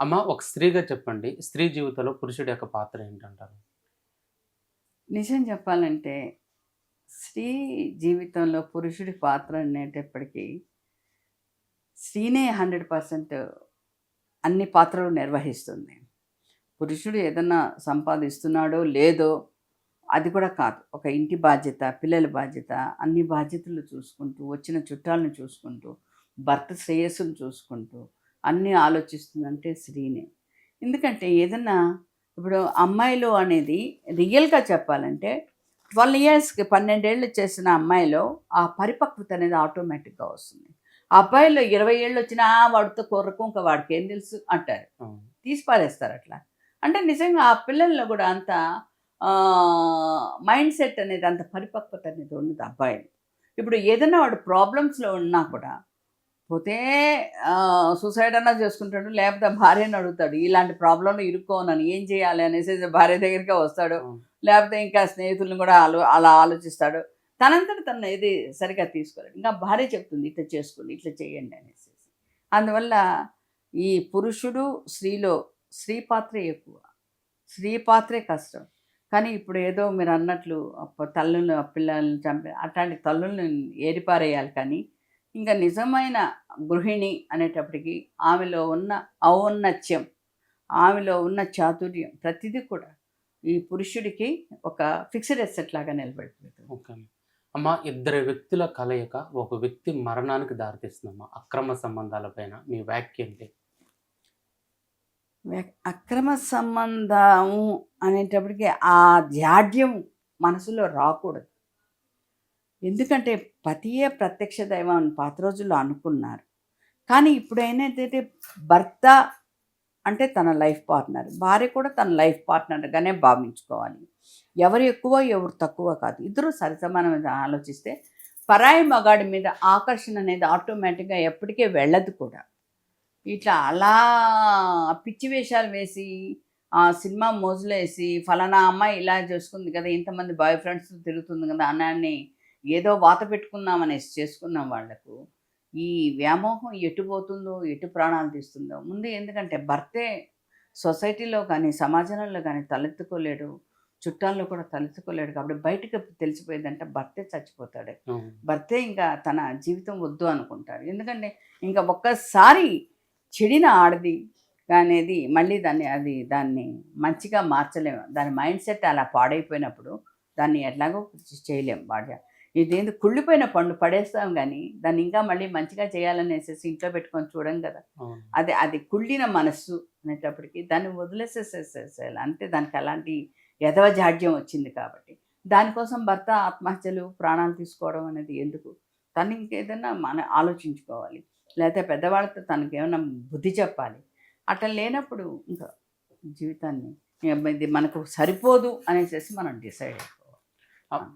అమ్మ ఒక స్త్రీగా చెప్పండి. స్త్రీ జీవితంలో పురుషుడి యొక్క పాత్ర ఏంటంటారు? నిజం చెప్పాలంటే స్త్రీ జీవితంలో పురుషుడి పాత్ర అనేటప్పటికీ స్త్రీనే 100% అన్ని పాత్రలు నిర్వహిస్తుంది. పురుషుడు ఏదన్నా సంపాదిస్తున్నాడో లేదో అది కూడా కాదు. ఒక ఇంటి బాధ్యత, పిల్లల బాధ్యత, అన్ని బాధ్యతలు చూసుకుంటూ, వచ్చిన చుట్టాలను చూసుకుంటూ, భర్త శ్రేయస్సును చూసుకుంటూ, అన్నీ ఆలోచిస్తుందంటే స్త్రీనే. ఎందుకంటే ఏదన్నా ఇప్పుడు అమ్మాయిలు అనేది రియల్‌గా చెప్పాలంటే 12 ఇయర్స్‌కి 12 ఏళ్ళు చేసిన అమ్మాయిలో ఆ పరిపక్వత అనేది ఆటోమేటిక్‌గా వస్తుంది. ఆ అబ్బాయిలో 20 ఏళ్ళొచ్చినా వాడితో కొర్రకు ఇంక వాడికేం తెలుసు అంటారు. అవును. తీసి పారేస్తారు అట్లా. అంటే నిజంగా ఆ పిల్లల్లో కూడా అంత మైండ్ సెట్ అనేది అంత పరిపక్వత అనేది ఉండదు అబ్బాయిలు. ఇప్పుడు ఏదైనా వాడు ప్రాబ్లమ్స్‌లో ఉన్నా కూడా పోతే సూసైడ్ అన్నా చేసుకుంటాడు. లేకపోతే భార్యని అడుగుతాడు. ఇలాంటి ప్రాబ్లమ్‌లో ఇరుక్కోనని ఏం చేయాలి అనేసి భార్య దగ్గరికే వస్తాడు. అవును. లేకపోతే ఇంకా స్నేహితులను కూడా అలా ఆలోచిస్తాడు. తనంతట తను ఏది సరిగ్గా తీసుకోలేడు. ఇంకా భార్య చెప్తుంది ఇట్లా చేసుకోండి, ఇట్లా చేయండి అనేసి. అందువల్ల ఈ పురుషుడు, స్త్రీలో స్త్రీ పాత్రే ఎక్కువ. స్త్రీ పాత్రే కష్టం. కానీ ఇప్పుడు ఏదో మీరన్నట్లు తల్లులు పిల్లల్ని చంపే అట్లాంటి తల్లుల్ని ఏరిపారేయాలి కానీ, ఇంకా నిజమైన గృహిణి అనేటప్పటికి ఆమెలో ఉన్న ఔన్నత్యం, ఆమెలో ఉన్న చాతుర్యం ప్రతిదీ కూడా ఈ పురుషుడికి ఒక ఫిక్స్డ్ అసెట్ లాగా నిలబడిపోతుంది. ఓకే. అమ్మ ఇద్దరు వ్యక్తుల కలయిక ఒక వ్యక్తి మరణానికి దారితీస్తుందమ్మా. అక్రమ సంబంధాల పైన మీ వ్యాఖ్య ఏంటి? అక్రమ సంబంధము అనేటప్పటికి ఆ జాడ్యం మనసులో రాకూడదు. ఎందుకంటే పతియే ప్రత్యక్ష దైవం అని పాత రోజుల్లో అనుకున్నారు. కానీ ఇప్పుడు ఏంటంటే భర్త అంటే తన లైఫ్ పార్ట్నర్, భార్య కూడా తన లైఫ్ పార్ట్నర్గానే భావించుకోవాలి. ఎవరు ఎక్కువ ఎవరు తక్కువ కాదు, ఇద్దరు సరిసమానంగా ఆలోచిస్తే పరాయి మగాడి మీద ఆకర్షణ అనేది ఆటోమేటిక్గా ఎప్పటికీ వెళ్ళదు కూడా. ఇట్లా అలా పిచ్చి వేషాలు వేసి సినిమా మోజులో వేసి ఫలానా అమ్మాయి ఇలా చేసుకుంది కదా, ఇంతమంది బాయ్ ఫ్రెండ్స్ తిరుగుతుంది కదా అన్నాన్ని ఏదో వాత పెట్టుకుందామనేసి చేసుకున్నాం వాళ్లకు ఈ వ్యామోహం ఎటు పోతుందో, ఎటు ప్రాణాలు తీస్తుందో. ముందు ఎందుకంటే భర్తే సొసైటీలో కానీ సమాజంలో కానీ తలెత్తుకోలేడు, చుట్టాల్లో కూడా తలెత్తుకోలేడు. కాబట్టి బయటకు తెలిసిపోయిందంటే భర్తే చచ్చిపోతాడు. భర్తే ఇంకా తన జీవితం వద్దు అనుకుంటాడు. ఎందుకంటే ఇంకా ఒక్కసారి చెడిన ఆడది అనేది మళ్ళీ దాన్ని మంచిగా మార్చలేము. దాని మైండ్ సెట్ అలా పాడైపోయినప్పుడు దాన్ని ఎట్లాగో చేయలేము. ఇదేంటి కుళ్ళిపోయిన పండు పడేస్తాం కానీ దాన్ని ఇంకా మళ్ళీ మంచిగా చేయాలనేసి ఇంట్లో పెట్టుకొని చూడం కదా. అది కుళ్ళిన మనస్సు అనేటప్పటికి దాన్ని వదిలేసేసేసేయాలి. అంటే దానికి అలాంటి ఎదవ జాడ్యం వచ్చింది కాబట్టి దానికోసం భర్త ఆత్మహత్యలు, ప్రాణాలు తీసుకోవడం అనేది ఎందుకు? తను ఇంకేదైనా ఆలోచించుకోవాలి. లేకపోతే పెద్దవాళ్ళతో తనకి ఏమైనా బుద్ధి చెప్పాలి. అట్లా లేనప్పుడు ఇంకా జీవితాన్ని ఇది మనకు సరిపోదు అనేసి మనం డిసైడ్ అయిపోవాలి.